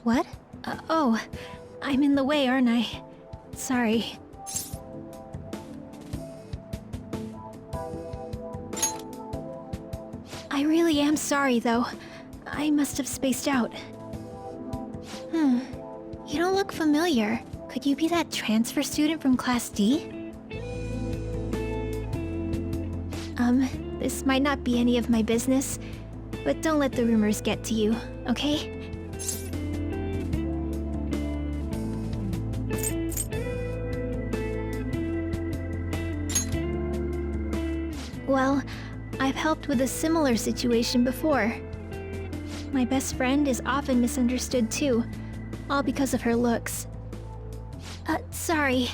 What? Oh, I'm in the way, aren't I? Sorry. I really am sorry, though. I must have spaced out. You don't look familiar. Could you be that transfer student from Class D? This might not be any of my business, but don't let the rumors get to you, okay? Well, I've helped with a similar situation before. My best friend is often misunderstood too, all because of her looks. Sorry.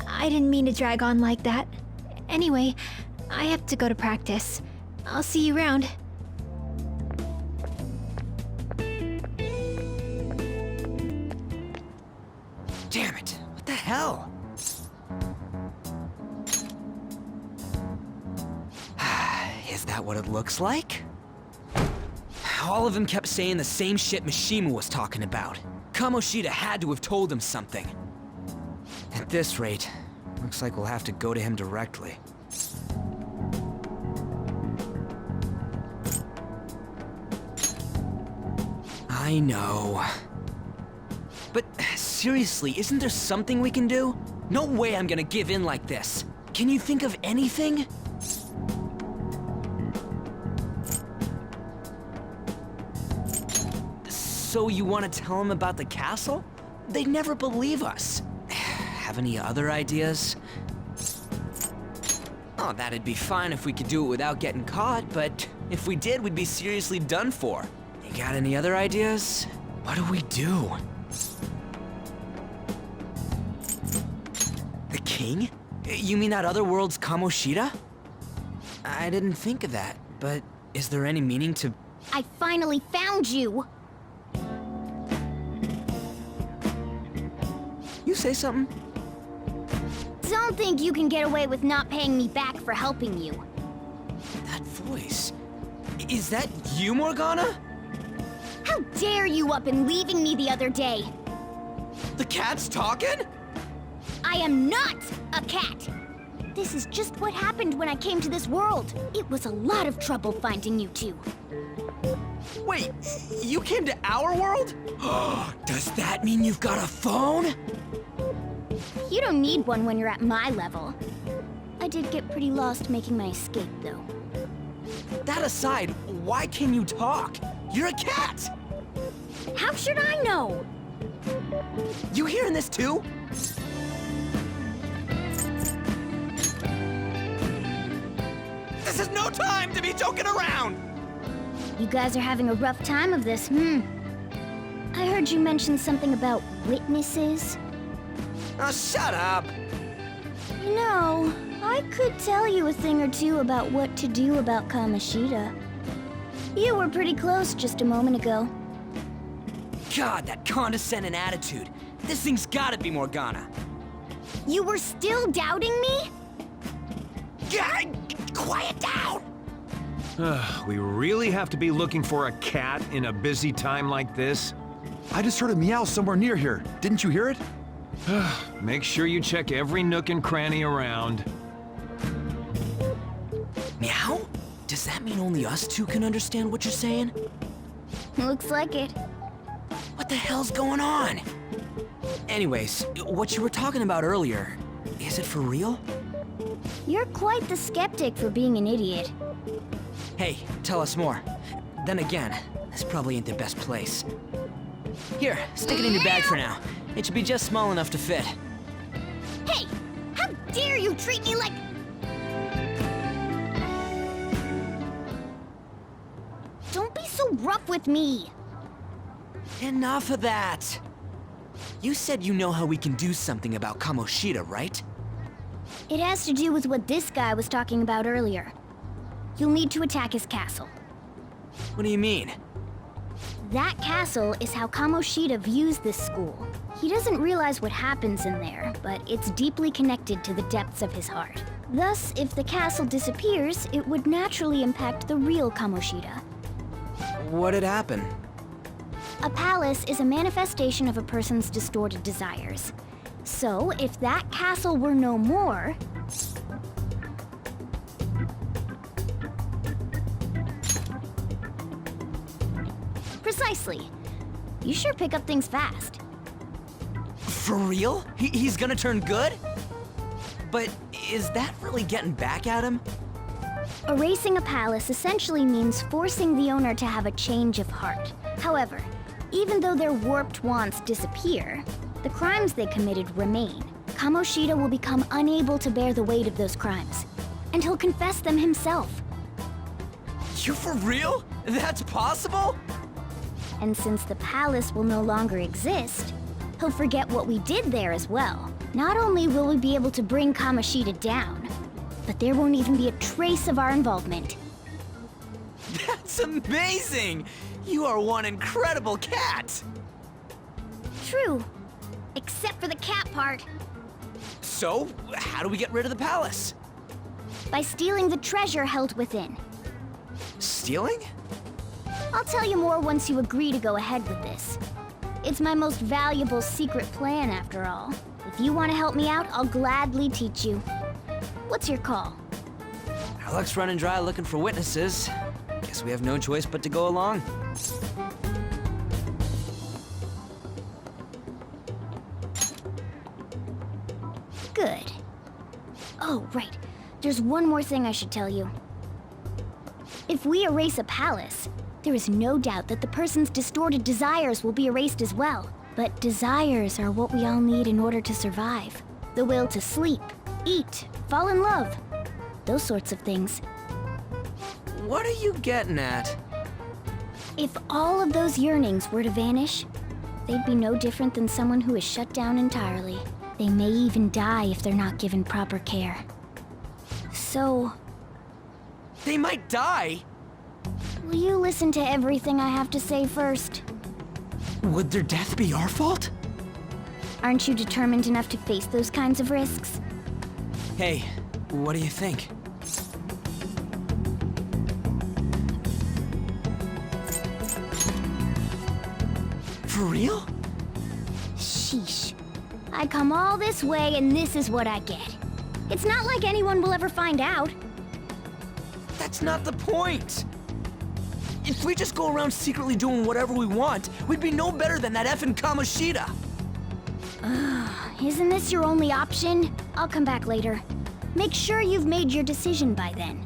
I didn't mean to drag on like that. Anyway, I have to go to practice. I'll see you around. Damn it! What the hell? Is that what it looks like? All of them kept saying the same shit Mishima was talking about. Kamoshida had to have told him something. At this rate, looks like we'll have to go to him directly. I know. But seriously, isn't there something we can do? No way I'm gonna give in like this. Can you think of anything? So you want to tell them about the castle? They'd never believe us. Have any other ideas? Oh, that'd be fine if we could do it without getting caught, but if we did, we'd be seriously done for. You got any other ideas? What do we do? The king? You mean that other world's Kamoshida? I didn't think of that, but is there any meaning to... I finally found you! You say something? Don't think you can get away with not paying me back for helping you. That voice... Is that you, Morgana? How dare you up and leaving me the other day? The cat's talking? I am not a cat! This is just what happened when I came to this world. It was a lot of trouble finding you two. Wait, you came to our world? Does that mean you've got a phone? You don't need one when you're at my level. I did get pretty lost making my escape, though. That aside, why can you talk? You're a cat! How should I know? You hearing this too? This is no time to be joking around! You guys are having a rough time of this, I heard you mention something about witnesses. Oh, shut up! You know, I could tell you a thing or two about what to do about Kamoshida. You were pretty close just a moment ago. God, that condescending attitude. This thing's gotta be Morgana. You were still doubting me? God, quiet down! We really have to be looking for a cat in a busy time like this? I just heard a meow somewhere near here. Didn't you hear it? Make sure you check every nook and cranny around. Meow? Does that mean only us two can understand what you're saying? Looks like it. What the hell's going on? Anyways, what you were talking about earlier, is it for real? You're quite the skeptic for being an idiot. Hey, tell us more. Then again, this probably ain't the best place. Here, stick it in your bag for now. It should be just small enough to fit. Hey! How dare you treat me like... Don't be so rough with me! Enough of that! You said you know how we can do something about Kamoshida, right? It has to do with what this guy was talking about earlier. You'll need to attack his castle. What do you mean? That castle is how Kamoshida views this school. He doesn't realize what happens in there, but it's deeply connected to the depths of his heart. Thus, if the castle disappears, it would naturally impact the real Kamoshida. What'd happen? A palace is a manifestation of a person's distorted desires. So, if that castle were no more... Precisely. You sure pick up things fast. For real? He's gonna turn good? But is that really getting back at him? Erasing a palace essentially means forcing the owner to have a change of heart. However, even though their warped wants disappear, the crimes they committed remain. Kamoshida will become unable to bear the weight of those crimes, and he'll confess them himself. You for real? That's possible? And since the palace will no longer exist, he'll forget what we did there as well. Not only will we be able to bring Kamoshida down, but there won't even be a trace of our involvement. That's amazing! You are one incredible cat! True. Except for the cat part. So, how do we get rid of the palace? By stealing the treasure held within. Stealing? I'll tell you more once you agree to go ahead with this. It's my most valuable secret plan, after all. If you want to help me out, I'll gladly teach you. What's your call? Our luck's running dry looking for witnesses. Guess we have no choice but to go along. Good. Oh, right. There's one more thing I should tell you. If we erase a palace, there is no doubt that the person's distorted desires will be erased as well. But desires are what we all need in order to survive. The will to sleep, eat, fall in love. Those sorts of things. What are you getting at? If all of those yearnings were to vanish, they'd be no different than someone who is shut down entirely. They may even die if they're not given proper care. So, They might die? will you listen to everything I have to say first? Would their death be our fault? Aren't you determined enough to face those kinds of risks? Hey, what do you think? For real? Sheesh. I come all this way and this is what I get. It's not like anyone will ever find out. That's not the point! If we just go around secretly doing whatever we want, we'd be no better than that effing Kamoshida! Isn't this your only option? I'll come back later. Make sure you've made your decision by then.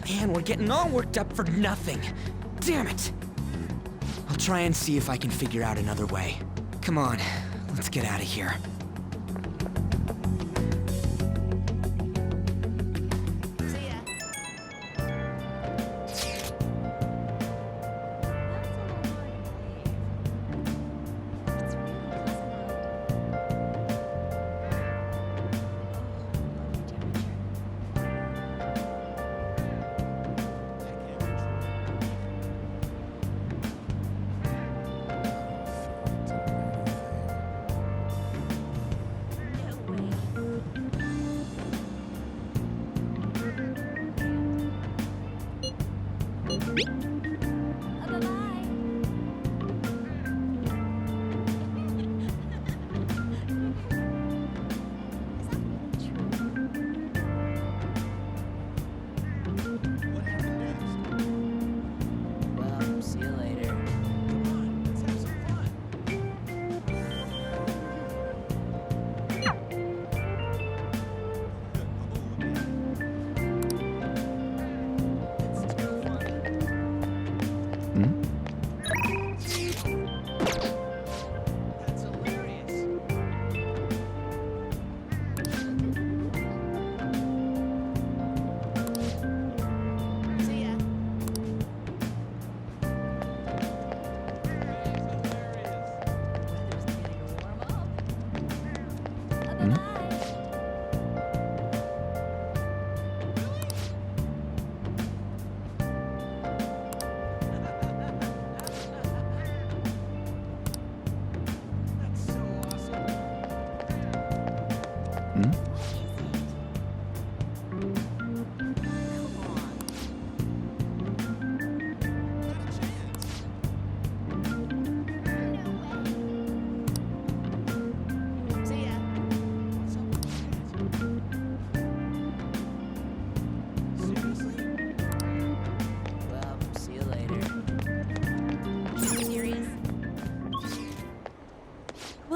Man, we're getting all worked up for nothing. Damn it! I'll try and see if I can figure out another way. Come on, let's get out of here. Well, see you later.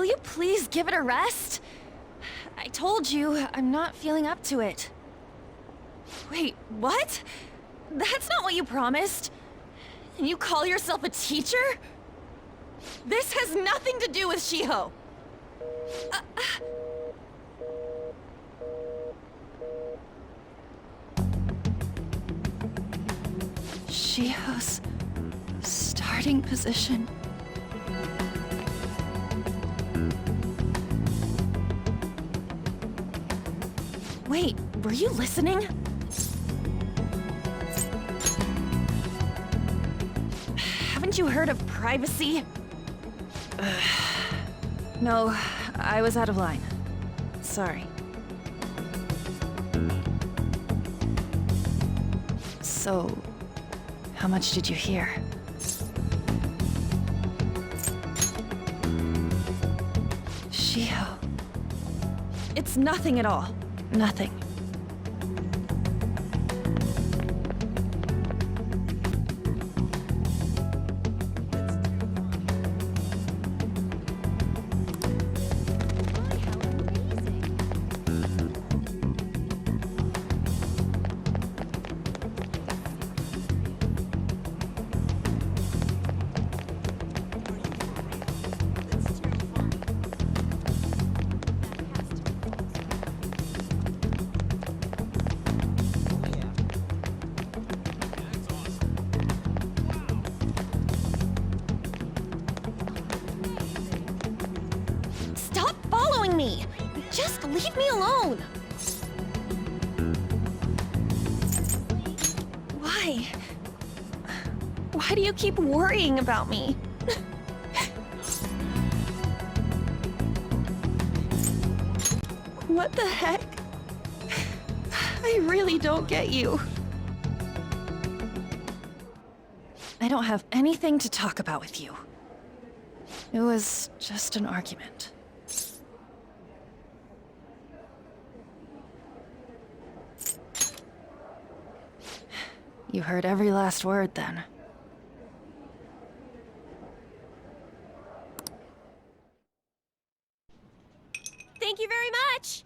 you please give it a rest? I told you, I'm not feeling up to it. Wait, what? That's not what you promised. And you call yourself a teacher? This has nothing to do with Shiho. Shiho's starting position. Wait, were you listening? Haven't you heard of privacy? No, I was out of line. Sorry. So, how much did you hear? Shiho. It's nothing at all. Nothing. Me. Just leave me alone. Why? Why do you keep worrying about me? What the heck? I really don't get you. I don't have anything to talk about with you. It was just an argument. You heard every last word, then. Thank you very much!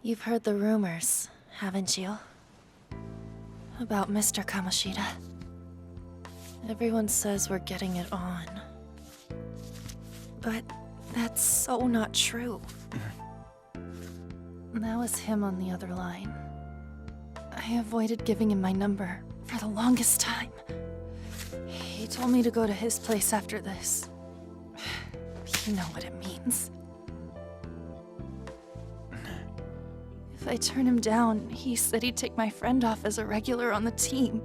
You've heard the rumors, haven't you? About Mr. Kamoshida. Everyone says we're getting it on. But that's so not true. That was him on the other line. I avoided giving him my number for the longest time. He told me to go to his place after this. You know what it means. If I turn him down, he said he'd take my friend off as a regular on the team.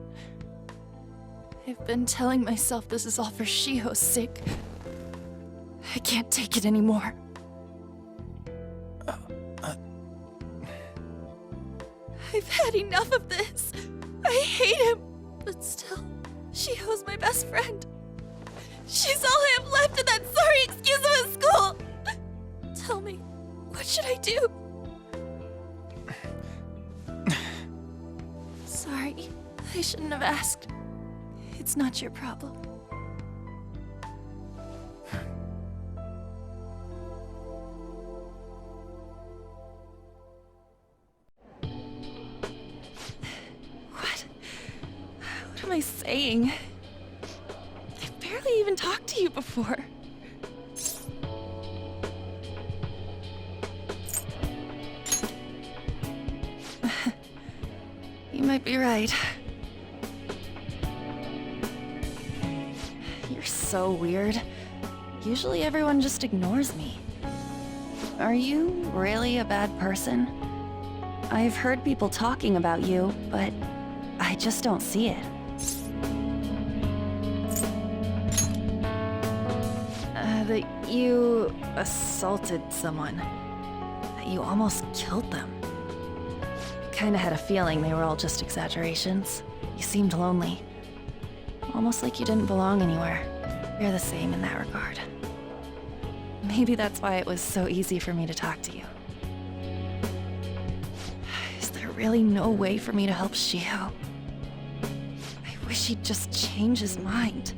I've been telling myself this is all for Shiho's sake. I can't take it anymore. I've had enough of this. I hate him. But still, Shiho's my best friend. She's all I have left in that sorry excuse of a school. Tell me, what should I do? Sorry, I shouldn't have asked. It's not your problem. What am I saying? I've barely even talked to you before. You might be right. You're so weird. Usually everyone just ignores me. Are you really a bad person? I've heard people talking about you, but I just don't see it. That you assaulted someone. That you almost killed them. Kinda had a feeling they were all just exaggerations. You seemed lonely. Almost like you didn't belong anywhere. You're the same in that regard. Maybe that's why it was so easy for me to talk to you. Is there really no way for me to help Shiho? I wish he'd just change his mind.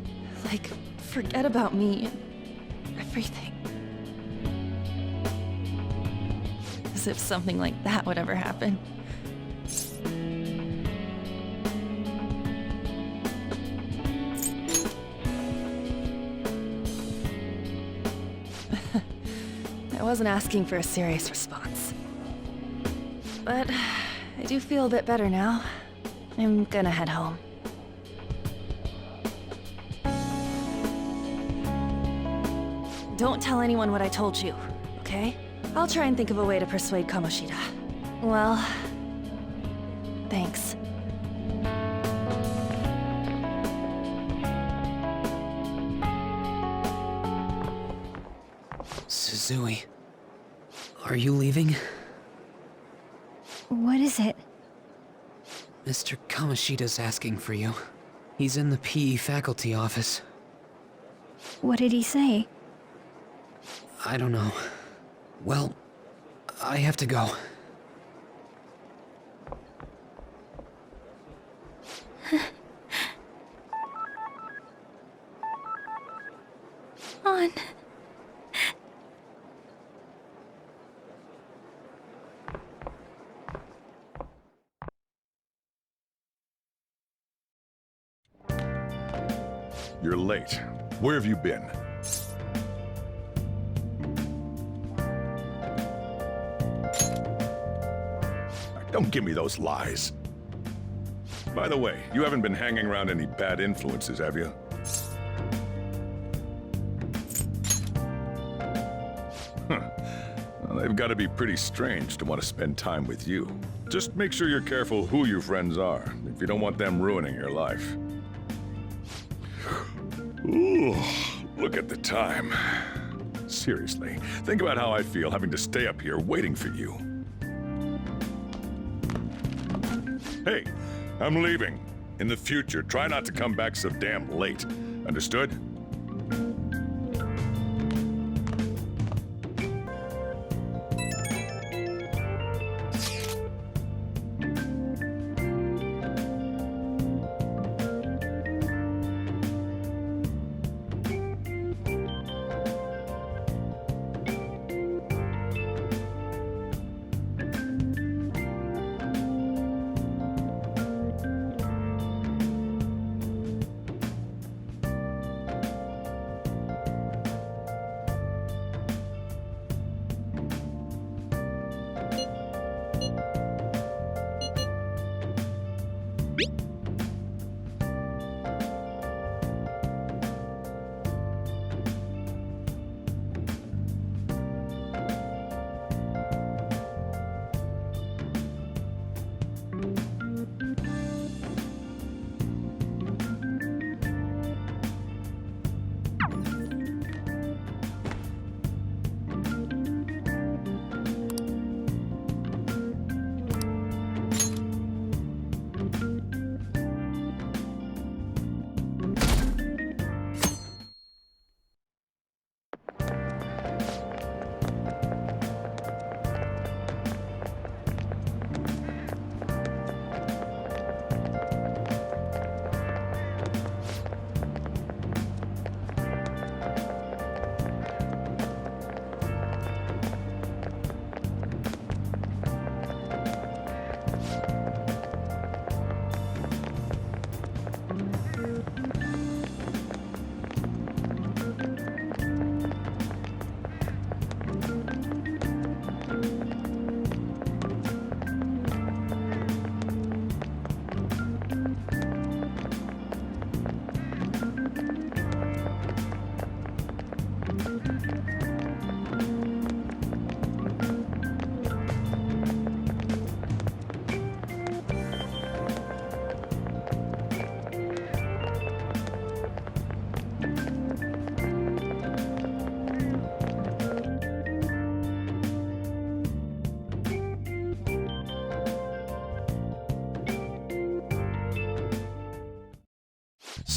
Like, forget about me and everything. As if something like that would ever happen. I wasn't asking for a serious response. But I do feel a bit better now. I'm gonna head home. Don't tell anyone what I told you, okay? I'll try and think of a way to persuade Kamoshida. Well, thanks. Suzui, are you leaving? What is it? Mr. Kamoshida's asking for you. He's in the PE faculty office. What did he say? I don't know. Well, I have to go. On. You're late. Where have you been? Don't give me those lies. By the way, you haven't been hanging around any bad influences, have you? Huh. Well, they've got to be pretty strange to want to spend time with you. Just make sure you're careful who your friends are, if you don't want them ruining your life. Ooh, look at the time. Seriously, think about how I feel having to stay up here waiting for you. Hey, I'm leaving. In the future, try not to come back so damn late. Understood?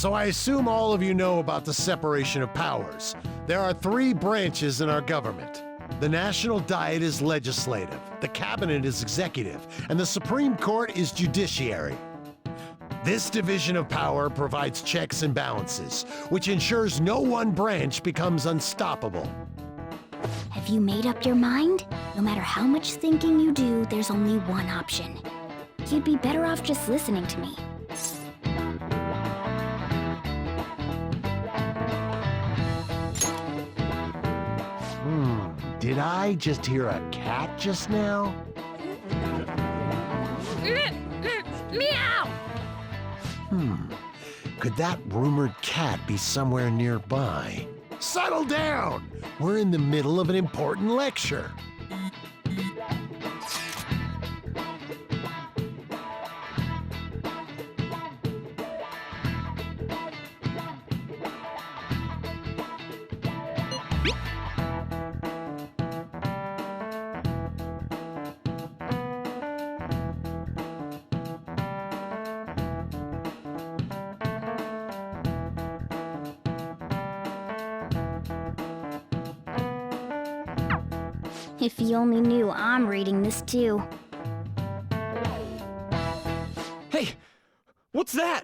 So I assume all of you know about the separation of powers. There are three branches in our government. The National Diet is legislative, the Cabinet is executive, and the Supreme Court is judiciary. This division of power provides checks and balances, which ensures no one branch becomes unstoppable. Have you made up your mind? No matter how much thinking you do, there's only one option. You'd be better off just listening to me. Did I just hear a cat just now? Meow! Could that rumored cat be somewhere nearby? Settle down! We're in the middle of an important lecture. If you only knew I'm reading this too. Hey, what's that?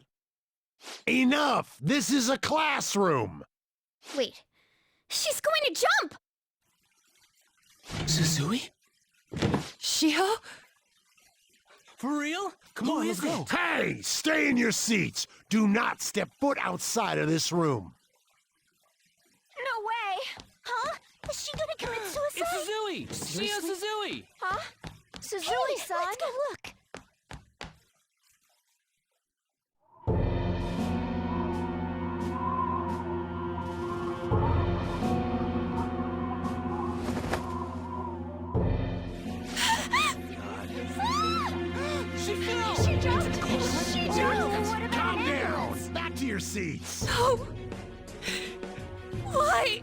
Enough! This is a classroom! Wait, she's going to jump! Suzui? Shiho? For real? Come on, let's go. Hey! Stay in your seats! Do not step foot outside of this room! No way! Huh? Is she gonna commit suicide? It's Suzui! Shio Suzui! Huh? Suzui-san? Let's go look! She fell! She jumped! She jumped! What about Calm animals? down! Back to your seats! Oh! Why?